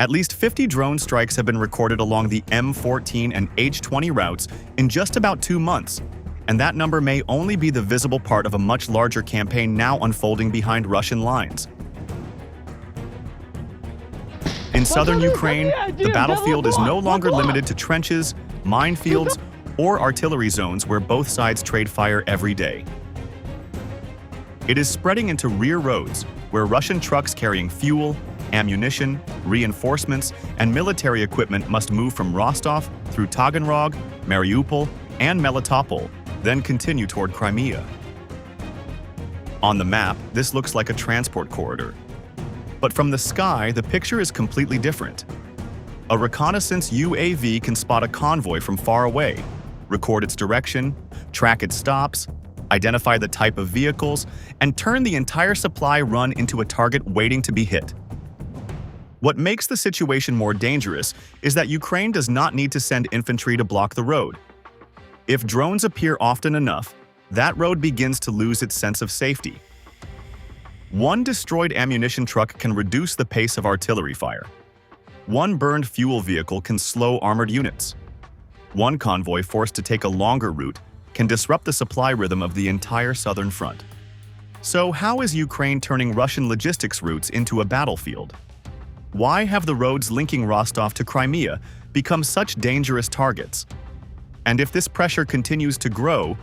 At least 50 drone strikes have been recorded along the M14 and H20 routes in just about 2 months, and that number may only be the visible part of a much larger campaign now unfolding behind Russian lines. In southern Ukraine, the battlefield is no longer limited to trenches, minefields, or artillery zones where both sides trade fire every day. It is spreading into rear roads, where Russian trucks carrying fuel, ammunition, reinforcements, and military equipment must move from Rostov through Taganrog, Mariupol, and Melitopol, then continue toward Crimea. On the map, this looks like a transport corridor. But from the sky, the picture is completely different. A reconnaissance UAV can spot a convoy from far away, record its direction, track its stops, identify the type of vehicles, and turn the entire supply run into a target waiting to be hit. What makes the situation more dangerous is that Ukraine does not need to send infantry to block the road. If drones appear often enough, that road begins to lose its sense of safety. One destroyed ammunition truck can reduce the pace of artillery fire. One burned fuel vehicle can slow armored units. One convoy forced to take a longer route can disrupt the supply rhythm of the entire southern front. So how is Ukraine turning Russian logistics routes into a battlefield? Why have the roads linking Rostov to Crimea become such dangerous targets? And if this pressure continues to grow,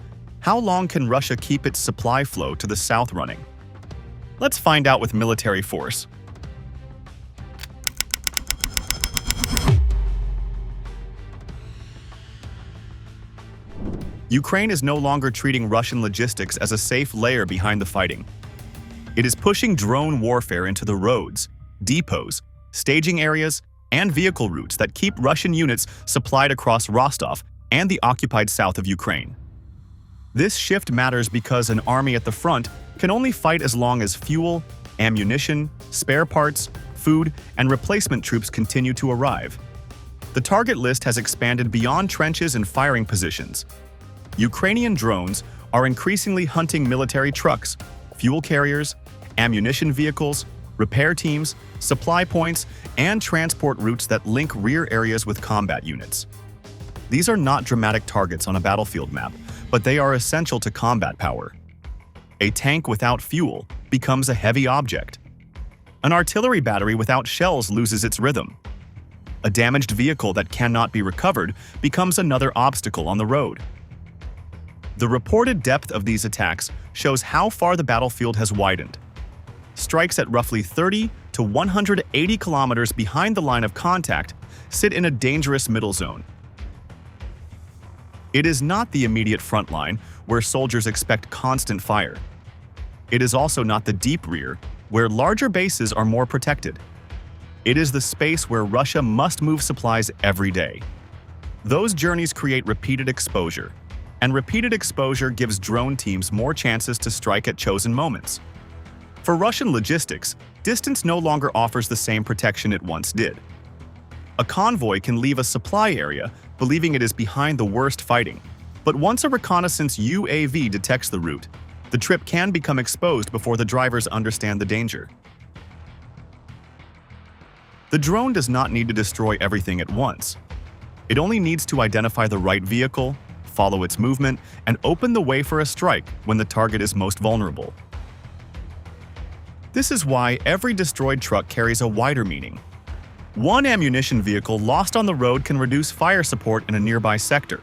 how long can Russia keep its supply flow to the south running? Let's find out with Military Force. Ukraine is no longer treating Russian logistics as a safe layer behind the fighting. It is pushing drone warfare into the roads, depots, staging areas, and vehicle routes that keep Russian units supplied across Rostov and the occupied south of Ukraine. This shift matters because an army at the front can only fight as long as fuel, ammunition, spare parts, food, and replacement troops continue to arrive. The target list has expanded beyond trenches and firing positions. Ukrainian drones are increasingly hunting military trucks, fuel carriers, ammunition vehicles, repair teams, supply points, and transport routes that link rear areas with combat units. These are not dramatic targets on a battlefield map, but they are essential to combat power. A tank without fuel becomes a heavy object. An artillery battery without shells loses its rhythm. A damaged vehicle that cannot be recovered becomes another obstacle on the road. The reported depth of these attacks shows how far the battlefield has widened. Strikes at roughly 30 to 180 kilometers behind the line of contact sit in a dangerous middle zone. It is not the immediate front line, where soldiers expect constant fire. It is also not the deep rear, where larger bases are more protected. It is the space where Russia must move supplies every day. Those journeys create repeated exposure, and repeated exposure gives drone teams more chances to strike at chosen moments. For Russian logistics, distance no longer offers the same protection it once did. A convoy can leave a supply area believing it is behind the worst fighting, but once a reconnaissance UAV detects the route, the trip can become exposed before the drivers understand the danger. The drone does not need to destroy everything at once. It only needs to identify the right vehicle, follow its movement, and open the way for a strike when the target is most vulnerable. This is why every destroyed truck carries a wider meaning. One ammunition vehicle lost on the road can reduce fire support in a nearby sector.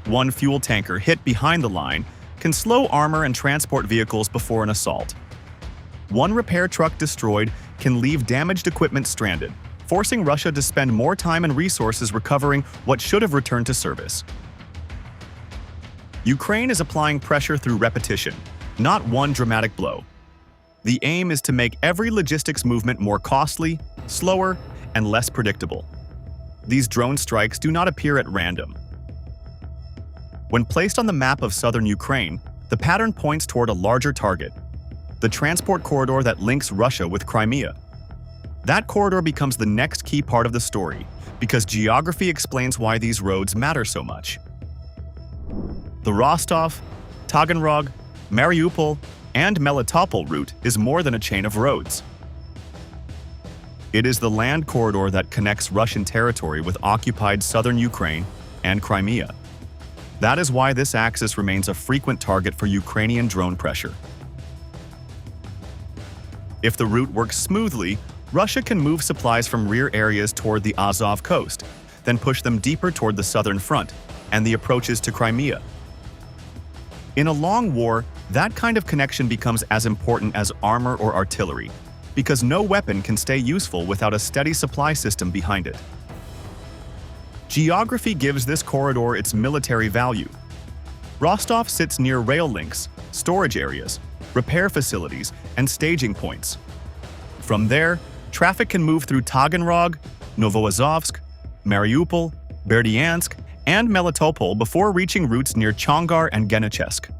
One fuel tanker hit behind the line can slow armor and transport vehicles before an assault. One repair truck destroyed can leave damaged equipment stranded, forcing Russia to spend more time and resources recovering what should have returned to service. Ukraine is applying pressure through repetition, not one dramatic blow. The aim is to make every logistics movement more costly, slower, and less predictable. These drone strikes do not appear at random. When placed on the map of southern Ukraine, the pattern points toward a larger target, the transport corridor that links Russia with Crimea. That corridor becomes the next key part of the story, because geography explains why these roads matter so much. The Rostov, Taganrog, Mariupol, and Melitopol route is more than a chain of roads. It is the land corridor that connects Russian territory with occupied southern Ukraine and Crimea. That is why this axis remains a frequent target for Ukrainian drone pressure. If the route works smoothly, Russia can move supplies from rear areas toward the Azov coast, then push them deeper toward the southern front and the approaches to Crimea. In a long war, that kind of connection becomes as important as armor or artillery, because no weapon can stay useful without a steady supply system behind it. Geography gives this corridor its military value. Rostov sits near rail links, storage areas, repair facilities, and staging points. From there, traffic can move through Taganrog, Novoazovsk, Mariupol, Berdyansk, and Melitopol before reaching routes near Chongar and Genechesk.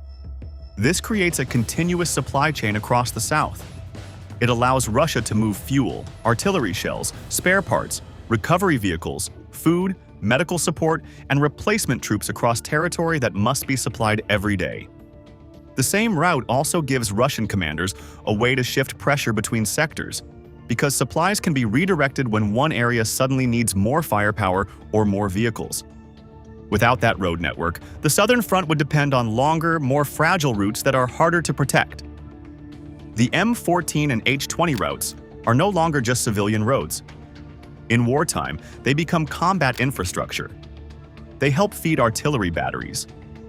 This creates a continuous supply chain across the south. It allows Russia to move fuel, artillery shells, spare parts, recovery vehicles, food, medical support, and replacement troops across territory that must be supplied every day. The same route also gives Russian commanders a way to shift pressure between sectors, because supplies can be redirected when one area suddenly needs more firepower or more vehicles. Without that road network, the southern front would depend on longer, more fragile routes that are harder to protect. The M14 and H20 routes are no longer just civilian roads. In wartime, they become combat infrastructure. They help feed artillery batteries,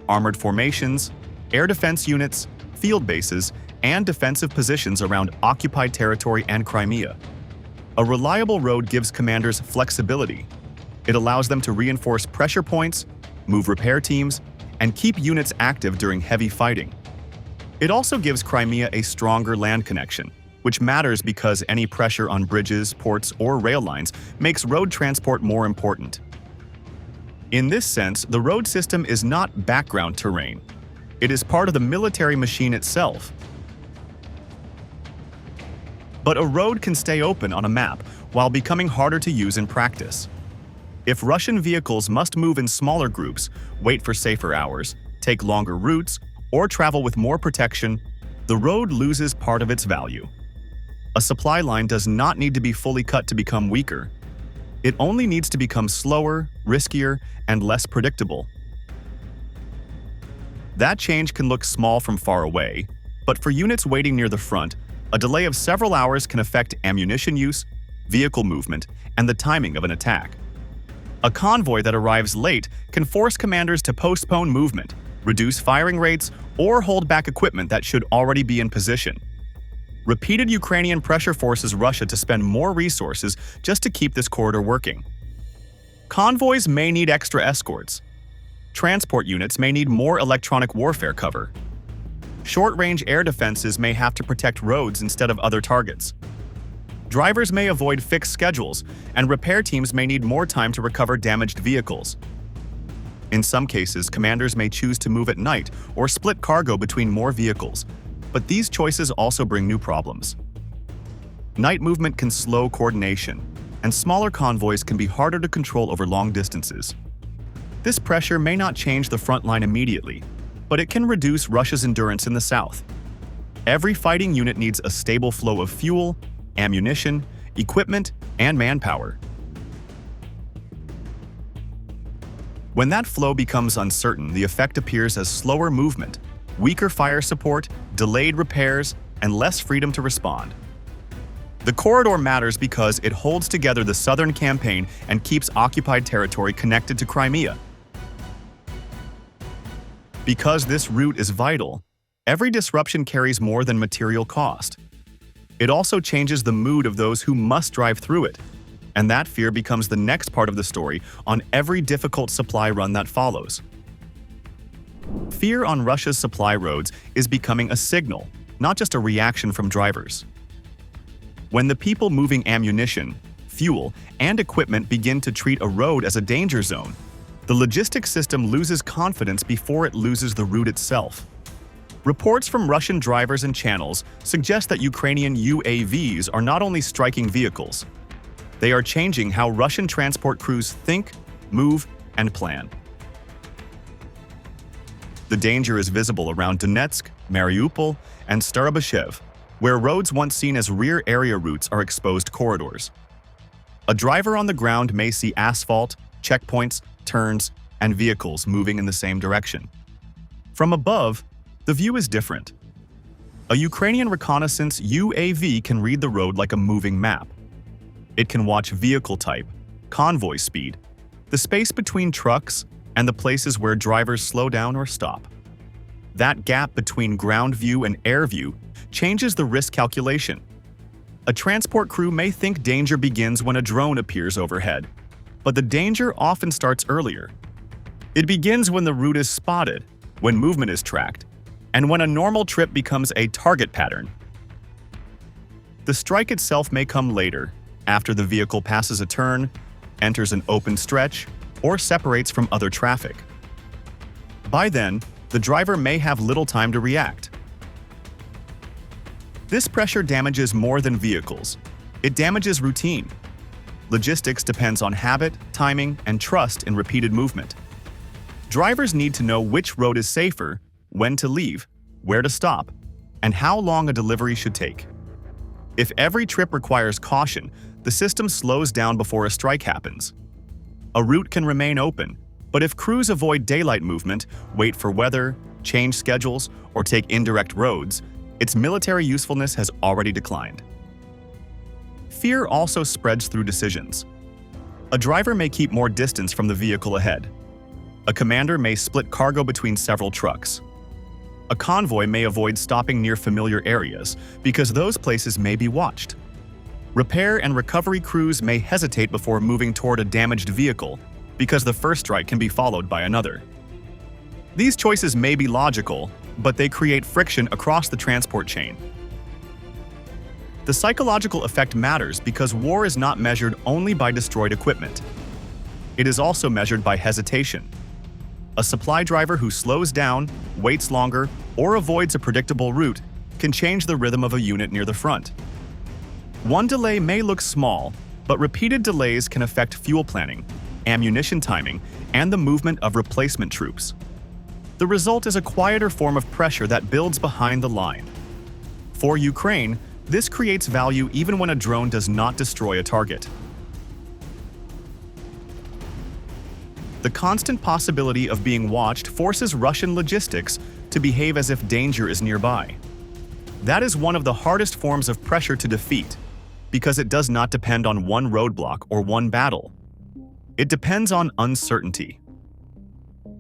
armored formations, air defense units, field bases, and defensive positions around occupied territory and Crimea. A reliable road gives commanders flexibility. It allows them to reinforce pressure points, move repair teams, and keep units active during heavy fighting. It also gives Crimea a stronger land connection, which matters because any pressure on bridges, ports, or rail lines makes road transport more important. In this sense, the road system is not background terrain. It is part of the military machine itself. But a road can stay open on a map while becoming harder to use in practice. If Russian vehicles must move in smaller groups, wait for safer hours, take longer routes, or travel with more protection, the road loses part of its value. A supply line does not need to be fully cut to become weaker. It only needs to become slower, riskier, and less predictable. That change can look small from far away, but for units waiting near the front, a delay of several hours can affect ammunition use, vehicle movement, and the timing of an attack. A convoy that arrives late can force commanders to postpone movement, reduce firing rates, or hold back equipment that should already be in position. Repeated Ukrainian pressure forces Russia to spend more resources just to keep this corridor working. Convoys may need extra escorts. Transport units may need more electronic warfare cover. Short-range air defenses may have to protect roads instead of other targets. Drivers may avoid fixed schedules, and repair teams may need more time to recover damaged vehicles. In some cases, commanders may choose to move at night or split cargo between more vehicles, but these choices also bring new problems. Night movement can slow coordination, and smaller convoys can be harder to control over long distances. This pressure may not change the front line immediately, but it can reduce Russia's endurance in the south. Every fighting unit needs a stable flow of fuel, ammunition, equipment, and manpower. When that flow becomes uncertain, the effect appears as slower movement, weaker fire support, delayed repairs, and less freedom to respond. The corridor matters because it holds together the southern campaign and keeps occupied territory connected to Crimea. Because this route is vital, every disruption carries more than material cost. It also changes the mood of those who must drive through it, and that fear becomes the next part of the story on every difficult supply run that follows. Fear on Russia's supply roads is becoming a signal, not just a reaction from drivers. When the people moving ammunition, fuel, and equipment begin to treat a road as a danger zone, the logistics system loses confidence before it loses the route itself. Reports from Russian drivers and channels suggest that Ukrainian UAVs are not only striking vehicles, they are changing how Russian transport crews think, move, and plan. The danger is visible around Donetsk, Mariupol, and Starobashev, where roads once seen as rear area routes are exposed corridors. A driver on the ground may see asphalt, checkpoints, turns, and vehicles moving in the same direction. From above, the view is different. A Ukrainian reconnaissance UAV can read the road like a moving map. It can watch vehicle type, convoy speed, the space between trucks, and the places where drivers slow down or stop. That gap between ground view and air view changes the risk calculation. A transport crew may think danger begins when a drone appears overhead, but the danger often starts earlier. It begins when the route is spotted, when movement is tracked, and when a normal trip becomes a target pattern. The strike itself may come later, after the vehicle passes a turn, enters an open stretch, or separates from other traffic. By then, the driver may have little time to react. This pressure damages more than vehicles. It damages routine. Logistics depends on habit, timing, and trust in repeated movement. Drivers need to know which road is safer, when to leave, where to stop, and how long a delivery should take. If every trip requires caution, the system slows down before a strike happens. A route can remain open, but if crews avoid daylight movement, wait for weather, change schedules, or take indirect roads, its military usefulness has already declined. Fear also spreads through decisions. A driver may keep more distance from the vehicle ahead. A commander may split cargo between several trucks. A convoy may avoid stopping near familiar areas because those places may be watched. Repair and recovery crews may hesitate before moving toward a damaged vehicle because the first strike can be followed by another. These choices may be logical, but they create friction across the transport chain. The psychological effect matters because war is not measured only by destroyed equipment. It is also measured by hesitation. A supply driver who slows down, waits longer, or avoids a predictable route can change the rhythm of a unit near the front. One delay may look small, but repeated delays can affect fuel planning, ammunition timing, and the movement of replacement troops. The result is a quieter form of pressure that builds behind the line. For Ukraine, this creates value even when a drone does not destroy a target. The constant possibility of being watched forces Russian logistics to behave as if danger is nearby. That is one of the hardest forms of pressure to defeat, because it does not depend on one roadblock or one battle. It depends on uncertainty.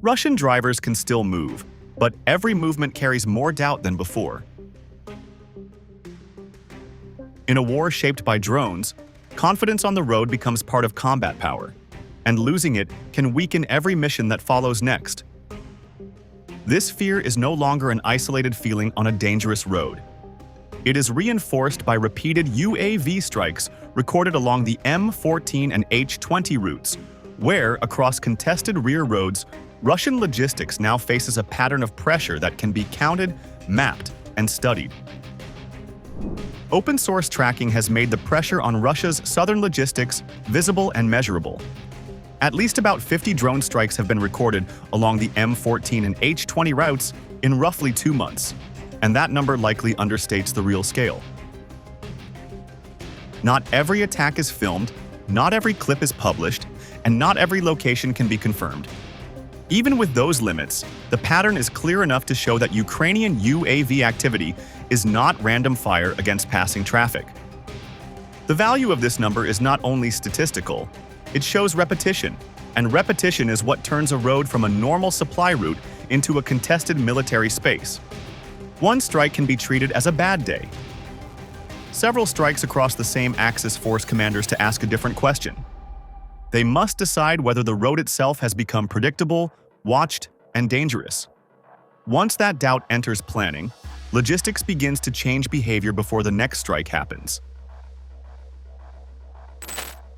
Russian drivers can still move, but every movement carries more doubt than before. In a war shaped by drones, confidence on the road becomes part of combat power, and losing it can weaken every mission that follows next. This fear is no longer an isolated feeling on a dangerous road. It is reinforced by repeated UAV strikes recorded along the M14 and H20 routes, where, across contested rear roads, Russian logistics now faces a pattern of pressure that can be counted, mapped, and studied. Open-source tracking has made the pressure on Russia's southern logistics visible and measurable. At least about 50 drone strikes have been recorded along the M14 and H20 routes in roughly 2 months, and that number likely understates the real scale. Not every attack is filmed, not every clip is published, and not every location can be confirmed. Even with those limits, the pattern is clear enough to show that Ukrainian UAV activity is not random fire against passing traffic. The value of this number is not only statistical, it shows repetition, and repetition is what turns a road from a normal supply route into a contested military space. One strike can be treated as a bad day. Several strikes across the same axis force commanders to ask a different question. They must decide whether the road itself has become predictable, watched, and dangerous. Once that doubt enters planning, logistics begins to change behavior before the next strike happens.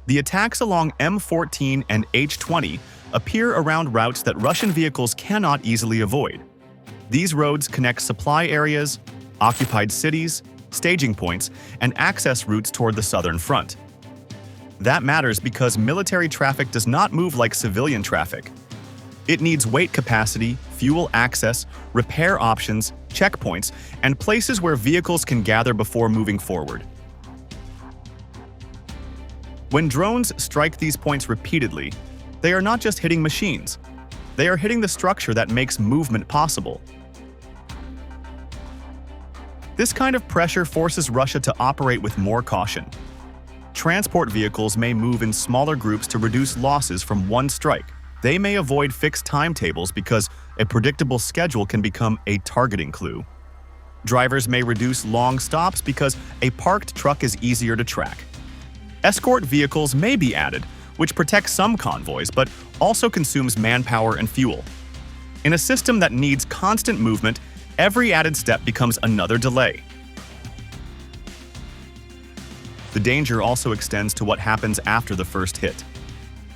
The attacks along M14 and H20 appear around routes that Russian vehicles cannot easily avoid. These roads connect supply areas, occupied cities, staging points, and access routes toward the southern front. That matters because military traffic does not move like civilian traffic. It needs weight capacity, fuel access, repair options, checkpoints, and places where vehicles can gather before moving forward. When drones strike these points repeatedly, they are not just hitting machines. They are hitting the structure that makes movement possible. This kind of pressure forces Russia to operate with more caution. Transport vehicles may move in smaller groups to reduce losses from one strike. They may avoid fixed timetables because a predictable schedule can become a targeting clue. Drivers may reduce long stops because a parked truck is easier to track. Escort vehicles may be added, which protects some convoys but also consumes manpower and fuel. In a system that needs constant movement, every added step becomes another delay. The danger also extends to what happens after the first hit.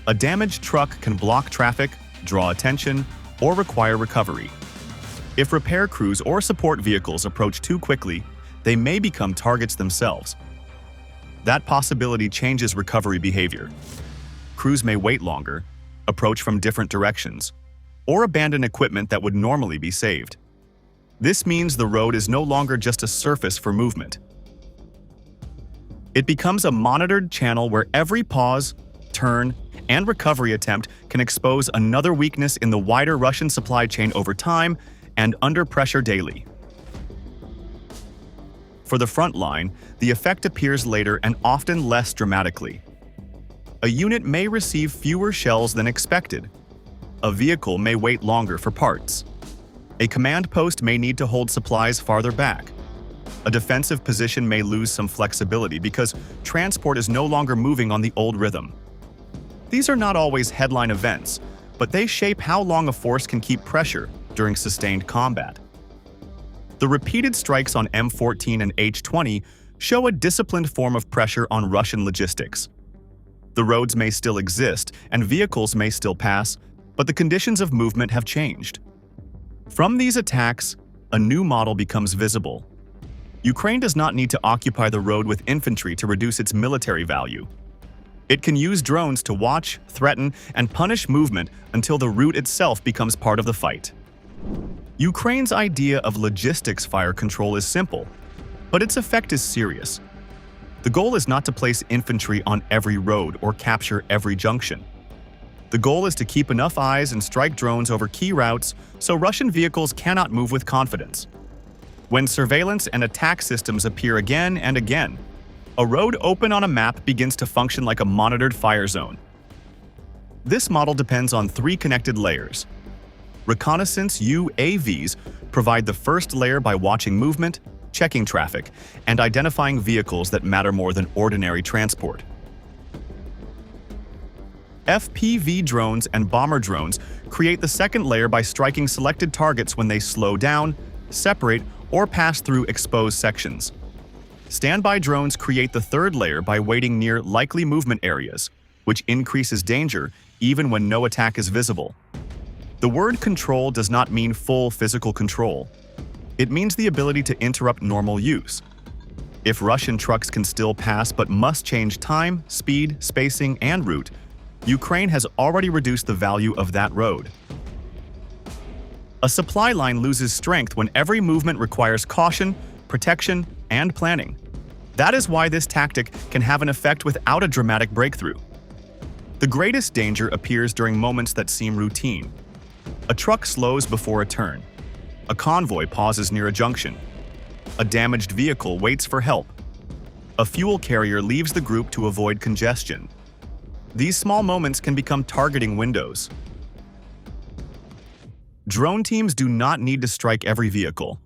A damaged truck can block traffic, draw attention, or require recovery. If repair crews or support vehicles approach too quickly, they may become targets themselves. That possibility changes recovery behavior. Crews may wait longer, approach from different directions, or abandon equipment that would normally be saved. This means the road is no longer just a surface for movement. It becomes a monitored channel where every pause, turn, and recovery attempt can expose another weakness in the wider Russian supply chain over time and under pressure daily. For the front line, the effect appears later and often less dramatically. A unit may receive fewer shells than expected. A vehicle may wait longer for parts. A command post may need to hold supplies farther back. A defensive position may lose some flexibility because transport is no longer moving on the old rhythm. These are not always headline events, but they shape how long a force can keep pressure during sustained combat. The repeated strikes on M14 and H-20 show a disciplined form of pressure on Russian logistics. The roads may still exist and vehicles may still pass, but the conditions of movement have changed. From these attacks, a new model becomes visible. Ukraine does not need to occupy the road with infantry to reduce its military value. It can use drones to watch, threaten, and punish movement until the route itself becomes part of the fight. Ukraine's idea of logistics fire control is simple, but its effect is serious. The goal is not to place infantry on every road or capture every junction. The goal is to keep enough eyes and strike drones over key routes so Russian vehicles cannot move with confidence. When surveillance and attack systems appear again and again, a road open on a map begins to function like a monitored fire zone. This model depends on three connected layers. Reconnaissance UAVs provide the first layer by watching movement, checking traffic, and identifying vehicles that matter more than ordinary transport. FPV drones and bomber drones create the second layer by striking selected targets when they slow down, separate, or pass through exposed sections. Standby drones create the third layer by waiting near likely movement areas, which increases danger even when no attack is visible. The word control does not mean full physical control. It means the ability to interrupt normal use. If Russian trucks can still pass but must change time, speed, spacing, and route, Ukraine has already reduced the value of that road. A supply line loses strength when every movement requires caution, protection, and planning. That is why this tactic can have an effect without a dramatic breakthrough. The greatest danger appears during moments that seem routine. A truck slows before a turn. A convoy pauses near a junction. A damaged vehicle waits for help. A fuel carrier leaves the group to avoid congestion. These small moments can become targeting windows. Drone teams do not need to strike every vehicle.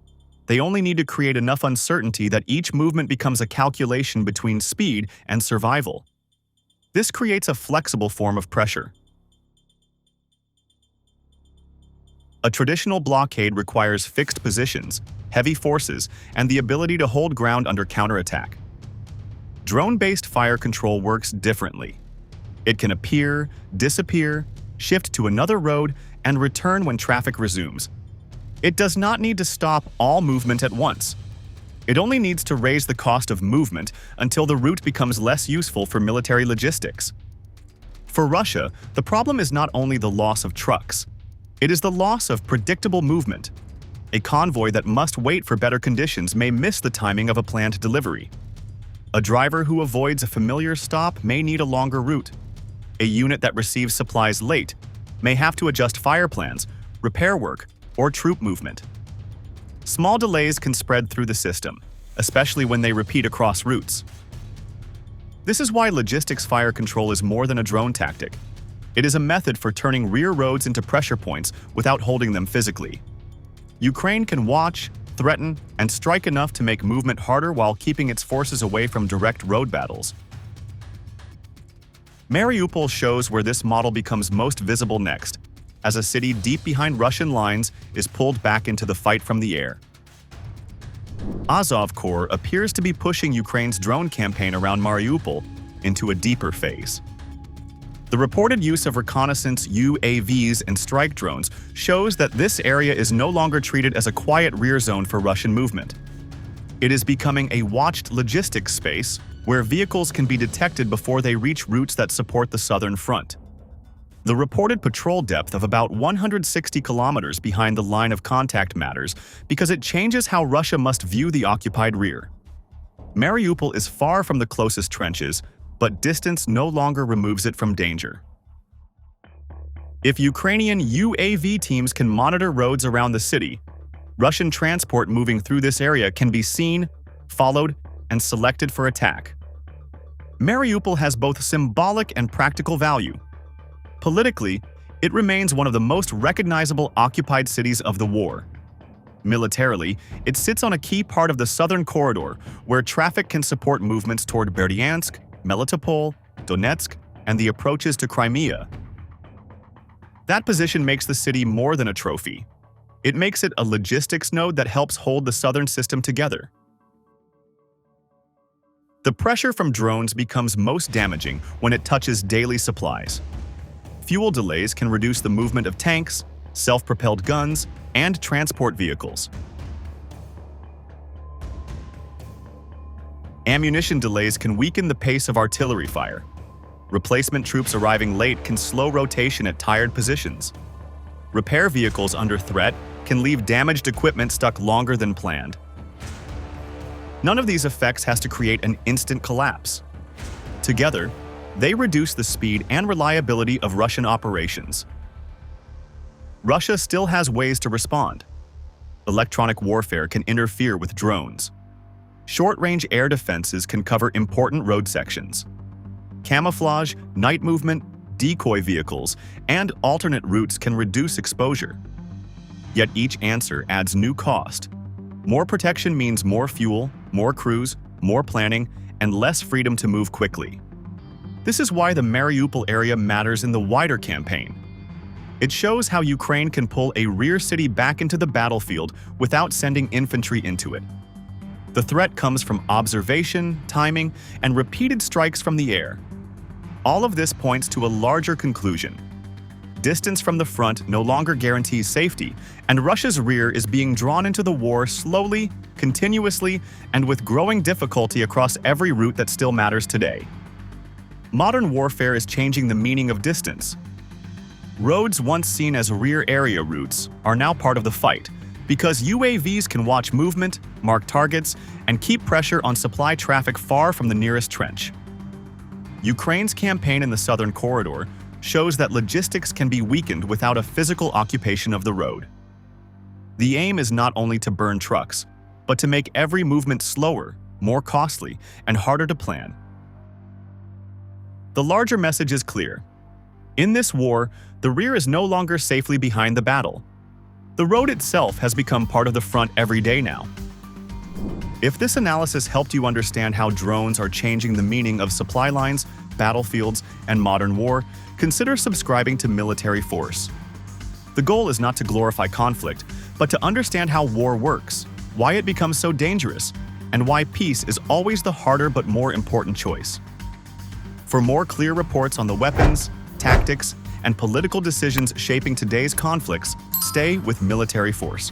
They only need to create enough uncertainty that each movement becomes a calculation between speed and survival. This creates a flexible form of pressure. A traditional blockade requires fixed positions, heavy forces, and the ability to hold ground under counterattack. Drone-based fire control works differently. It can appear, disappear, shift to another road, and return when traffic resumes. It does not need to stop all movement at once. It only needs to raise the cost of movement until the route becomes less useful for military logistics. For Russia, the problem is not only the loss of trucks. It is the loss of predictable movement. A convoy that must wait for better conditions may miss the timing of a planned delivery. A driver who avoids a familiar stop may need a longer route. A unit that receives supplies late may have to adjust fire plans, repair work, or troop movement. Small delays can spread through the system, especially when they repeat across routes. This is why logistics fire control is more than a drone tactic. It is a method for turning rear roads into pressure points without holding them physically. Ukraine can watch, threaten, and strike enough to make movement harder while keeping its forces away from direct road battles. Mariupol shows where this model becomes most visible next, as a city deep behind Russian lines is pulled back into the fight from the air. Azov Corps appears to be pushing Ukraine's drone campaign around Mariupol into a deeper phase. The reported use of reconnaissance UAVs and strike drones shows that this area is no longer treated as a quiet rear zone for Russian movement. It is becoming a watched logistics space where vehicles can be detected before they reach routes that support the southern front. The reported patrol depth of about 160 kilometers behind the line of contact matters because it changes how Russia must view the occupied rear. Mariupol is far from the closest trenches, but distance no longer removes it from danger. If Ukrainian UAV teams can monitor roads around the city, Russian transport moving through this area can be seen, followed, and selected for attack. Mariupol has both symbolic and practical value. Politically, it remains one of the most recognizable occupied cities of the war. Militarily, it sits on a key part of the southern corridor where traffic can support movements toward Berdyansk, Melitopol, Donetsk, and the approaches to Crimea. That position makes the city more than a trophy. It makes it a logistics node that helps hold the southern system together. The pressure from drones becomes most damaging when it touches daily supplies. Fuel delays can reduce the movement of tanks, self-propelled guns, and transport vehicles. Ammunition delays can weaken the pace of artillery fire. Replacement troops arriving late can slow rotation at tired positions. Repair vehicles under threat can leave damaged equipment stuck longer than planned. None of these effects has to create an instant collapse. Together, they reduce the speed and reliability of Russian operations. Russia still has ways to respond. Electronic warfare can interfere with drones. Short-range air defenses can cover important road sections. Camouflage, night movement, decoy vehicles, and alternate routes can reduce exposure. Yet each answer adds new cost. More protection means more fuel, more crews, more planning, and less freedom to move quickly. This is why the Mariupol area matters in the wider campaign. It shows how Ukraine can pull a rear city back into the battlefield without sending infantry into it. The threat comes from observation, timing, and repeated strikes from the air. All of this points to a larger conclusion. Distance from the front no longer guarantees safety, and Russia's rear is being drawn into the war slowly, continuously, and with growing difficulty across every route that still matters today. Modern warfare is changing the meaning of distance. Roads once seen as rear area routes are now part of the fight, because UAVs can watch movement, mark targets, and keep pressure on supply traffic far from the nearest trench. Ukraine's campaign in the southern corridor shows that logistics can be weakened without a physical occupation of the road. The aim is not only to burn trucks, but to make every movement slower, more costly, and harder to plan. The larger message is clear. In this war, the rear is no longer safely behind the battle. The road itself has become part of the front every day now. If this analysis helped you understand how drones are changing the meaning of supply lines, battlefields, and modern war, consider subscribing to Military Force. The goal is not to glorify conflict, but to understand how war works, why it becomes so dangerous, and why peace is always the harder but more important choice. For more clear reports on the weapons, tactics, and political decisions shaping today's conflicts, stay with Military Force.